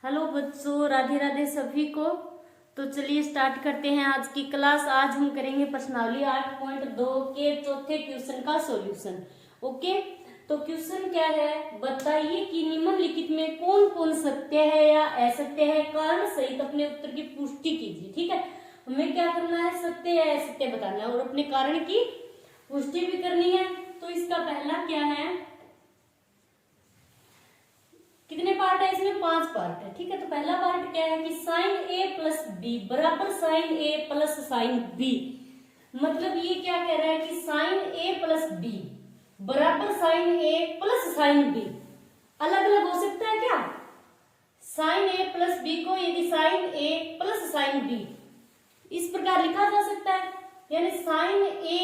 Hello बच्चों, राधे राधे सभी को। तो चलिए स्टार्ट करते हैं आज की क्लास। आज हम करेंगे प्रश्नावली 8.2 के चौथे क्वेश्चन का सॉल्यूशन। ओके, तो क्वेश्चन क्या है, बताइए कि निम्नलिखित में कौन कौन सत्य है या असत्य है, कारण सहित अपने उत्तर की पुष्टि कीजिए। ठीक है, हमें क्या करना है, सत्य या असत्य बताना है और अपने कारण की पुष्टि भी करनी है। तो इसका पहला क्या है, कितने पार्ट है इसमें, 5 पार्ट है। ठीक है, तो पहला पार्ट क्या है कि साइन ए प्लस बी बराबर sine A plus sine B. मतलब ये क्या कह रहा है कि साइन ए प्लस बी बराबर sine A plus sine B अलग अलग हो सकता है क्या। साइन ए प्लस बी को यदि sign A plus sine B इस प्रकार लिखा जा सकता है, यानी साइन ए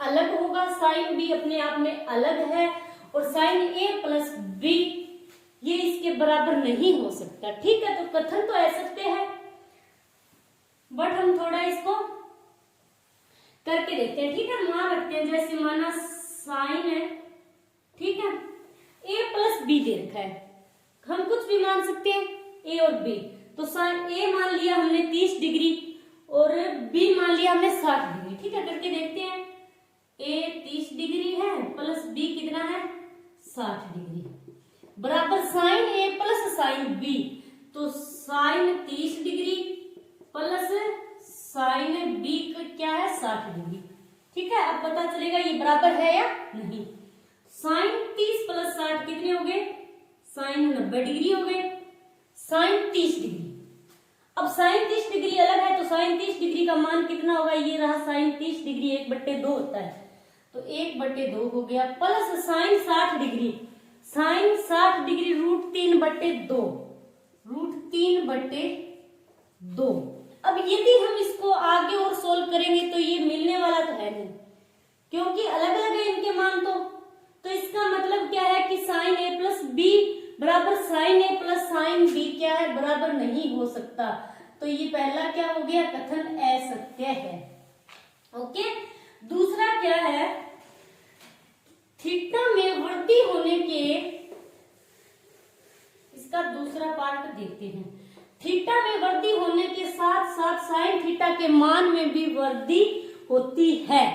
अलग होगा, साइन बी अपने आप में अलग है, और साइन ए प्लस बी ये इसके बराबर नहीं हो सकता। ठीक है, तो कथन तो असत्य है, बट हम थोड़ा इसको करके देखते हैं। ठीक है, मान रखते हैं, जैसे माना साइन है, ठीक है, ए प्लस बी दे रखा है, हम कुछ भी मान सकते हैं ए और बी। तो साइन ए मान लिया हमने 30 डिग्री और बी मान लिया हमने 60 डिग्री। ठीक है, करके देखते हैं, ए 30 डिग्री है प्लस बी कितना है 60 डिग्री बराबर sine A plus sine B. तो sine 30 degree plus sine B का क्या है 60 डिग्री। ठीक है, अब पता चलेगा ये बराबर है या नहीं। साइन 30 प्लस 60 कितने हो गए, साइन 90 डिग्री हो गए, साइन 30 डिग्री। अब साइन 30 डिग्री अलग है, तो साइन 30 डिग्री का मान कितना होगा, ये रहा साइन 30 डिग्री 1/2 होता है, तो 1/2 हो गया, plus sine 60 degree, sine 60 degree √3/2 √3/2। अब यदि हम इसको आगे और सोल्व करेंगे तो ये मिलने वाला तो है नहीं, क्योंकि अलग अलग है इनके मान। तो इसका मतलब क्या है कि साइन ए प्लस बी बराबर sine A plus sine B क्या है, बराबर नहीं हो सकता। तो ये पहला क्या हो गया, कथन असत्य है। ओके, दूसरा क्या है, थीटा में वृद्धि होने के, इसका दूसरा पार्ट देखते हैं। थीटा में वृद्धि होने के साथ साथ साइन थीटा के मान में भी वृद्धि होती है।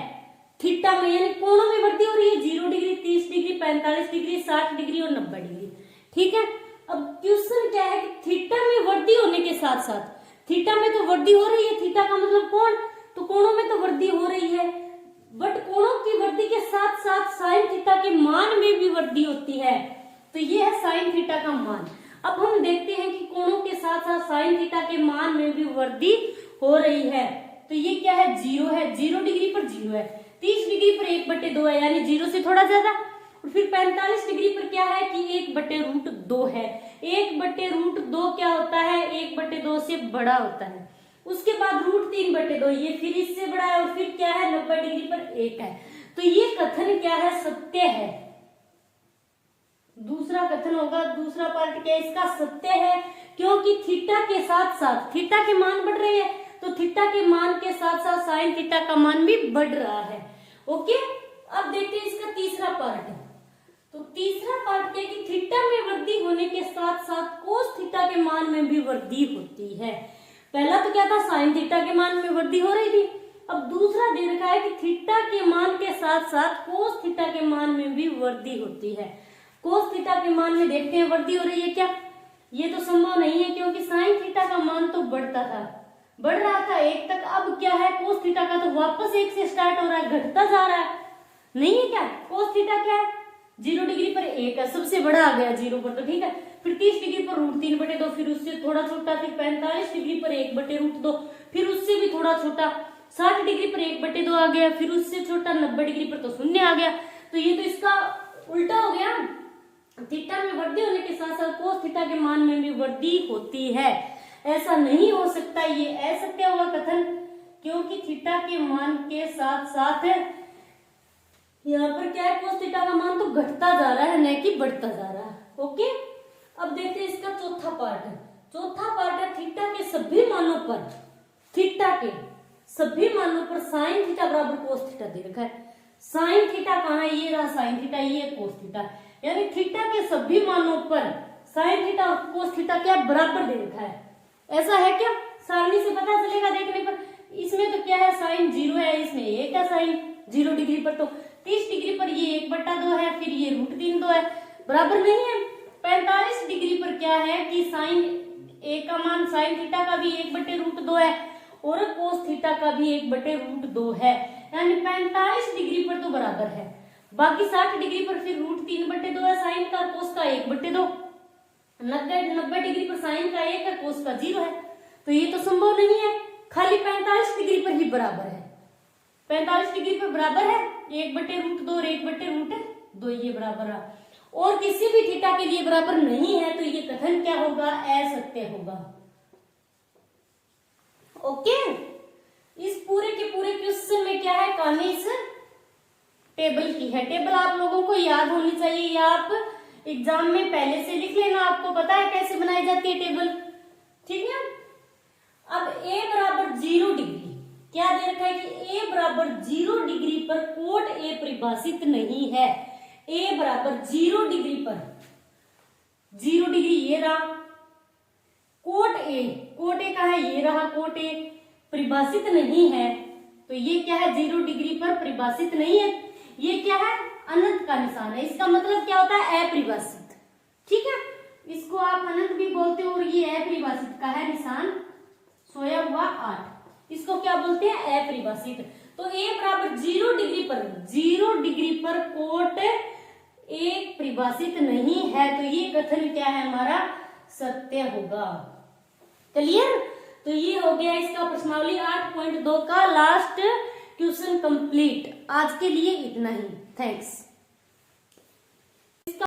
थीटा में यानी कोणों में वृद्धि हो रही है, 0 डिग्री 30 डिग्री 45 डिग्री 60 डिग्री और 90 डिग्री। ठीक है, अब क्वेश्चन क्या है कि थीटा में वृद्धि होने के साथ साथ, थीटा में तो वृद्धि हो रही है, थीटा का मतलब कोण, तो कोणों में तो वृद्धि हो रही है, बट कोणों की वृद्धि के साथ साथ साइन थीटा के मान में भी वृद्धि होती है। तो ये है साइन थीटा का मान। अब हम देखते हैं कि कोणों के साथ साथ साइन थीटा के मान में भी वृद्धि हो रही है। तो ये क्या है, 0 है, 0 डिग्री पर 0 है, 30 डिग्री पर 1/2 है, यानी 0 से थोड़ा ज्यादा, और फिर 45 डिग्री पर क्या है कि 1/√2 है। 1/√2 क्या होता है, 1/2 से बड़ा होता है। उसके बाद √3/2 ये फिर इससे बड़ा है, और फिर क्या है 90 डिग्री पर 1 है। तो ये कथन क्या है, सत्य है। दूसरा कथन होगा, दूसरा पार्ट क्या है इसका, सत्य है, क्योंकि थीटा के साथ साथ थीटा के मान बढ़ रहे हैं, तो थीटा के मान के साथ साथ साइन थीटा का मान भी बढ़ रहा है। ओके, अब देखते हैं इसका तीसरा पार्ट। तो तीसरा पार्ट क्या है कि थीटा में वृद्धि होने के साथ साथ कोस थीटा के मान में भी वृद्धि होती है। पहला तो क्या था, साइन थीटा के मान में वृद्धि हो रही थी, अब दूसरा दे रखा है कि थीटा के मान के साथ साथ कोस थीटा के मान में भी वृद्धि होती है। कोस थीटा के मान में देखते हैं वृद्धि हो रही है क्या, ये तो संभव नहीं है, क्योंकि साइन थीटा का मान तो बढ़ता था, बढ़ रहा था 1 तक, अब क्या है कोस थीटा का तो वापस 1 से स्टार्ट हो रहा है, घटता जा रहा है, नहीं है क्या। कोस थीटा क्या है, 0 डिग्री पर 1 है, सबसे बड़ा आ गया 0 पर, तो ठीक है, फिर 30 डिग्री पर √3/2, फिर उससे थोड़ा छोटा, फिर 45 डिग्री पर 1/√2, फिर उससे भी थोड़ा छोटा, 60 डिग्री पर 1/2 आ गया, फिर उससे छोटा 90 डिग्री पर तो 0 आ गया। तो ये तो इसका उल्टा हो गया, थीटा में वृद्धि होने के साथ साथ कोस थीटा के मान में भी वृद्धि होती है। ऐसा नहीं हो सकता, ये असत्य हुआ कथन, क्योंकि थीटा के मान के साथ साथ यहाँ पर क्या है, कोस थीटा का मान तो घटता जा रहा है, न कि बढ़ता जा रहा है। ओके, अब देखते हैं इसका चौथा पार्ट। चौथा पार्ट है थीटा के सभी मानों पर, थीटा के सभी मानों पर साइन थीटा बराबर कोस थीटा दे रखा है। साइन थीटा कहाँ है, ये रहा साइन थीटा, ये कोस थीटा, यानी थीटा के सभी मानों पर साइन थीटा और कोस थीटा क्या बराबर दे रखा है, ऐसा है क्या? सारणी से पता चलेगा देखने पर। इसमें तो क्या है, साइन 0 है, इसमें 1 है साइन 0 डिग्री पर, तो 30 डिग्री पर ये 1/2 है, फिर ये √3 है, बराबर नहीं है। 45 डिग्री पर क्या है कि साइन ए का मान साइन थीटा का भी 1/√2 है और कोस थीटा का भी 1/√2 है, यानी 45 डिग्री पर तो बराबर है। बाकी 60 डिग्री पर फिर √3/2 है साइन का, कोस का 1/2। 90 डिग्री पर साइन का 1 है, कोस का 0 है, तो ये तो संभव नहीं है। खाली 45 डिग्री पर ही बराबर है, 45 डिग्री पर बराबर है 1/√2 और 1/√2, ये बराबर है। और किसी भी थीटा के लिए बराबर नहीं है, तो ये कथन क्या होगा? असत्य होगा। ओके, इस पूरे के पूरे क्वेश्चन में क्या है, कहानी इस टेबल की है। टेबल आप लोगों को याद होनी चाहिए, या आप एग्जाम में पहले से लिख लेना, आपको पता है कैसे बनाई जाती है टेबल, ठीक है। अब a बराबर 0 डिग्री क्या दे रखा है कि a बराबर 0 डिग्री पर कोट a परिभाषित नहीं है। a बराबर 0 डिग्री पर, 0 डिग्री ये रहा, कोट a का है, ये रहा कोट a, परिभाषित नहीं है, तो ये क्या है, 0 डिग्री पर परिभाषित नहीं है। ये क्या है, अनंत का निशान है, इसका मतलब क्या होता है, अपरिभाषित, ठीक है। इसको आप अनंत भी बोलते हो, और ये अपरिभाषित का है निशान, सोया हुआ 8, इसको क्या बोलते हैं, अपरिभाषित। तो a बराबर 0 डिग्री पर, 0 डिग्री पर कोट a परिभाषित नहीं है, तो ये कथन क्या है हमारा, सत्य होगा। क्लियर? तो ये हो गया इसका प्रश्नावली 8.2 का लास्ट क्वेश्चन कंप्लीट। आज के लिए इतना ही, थैंक्स।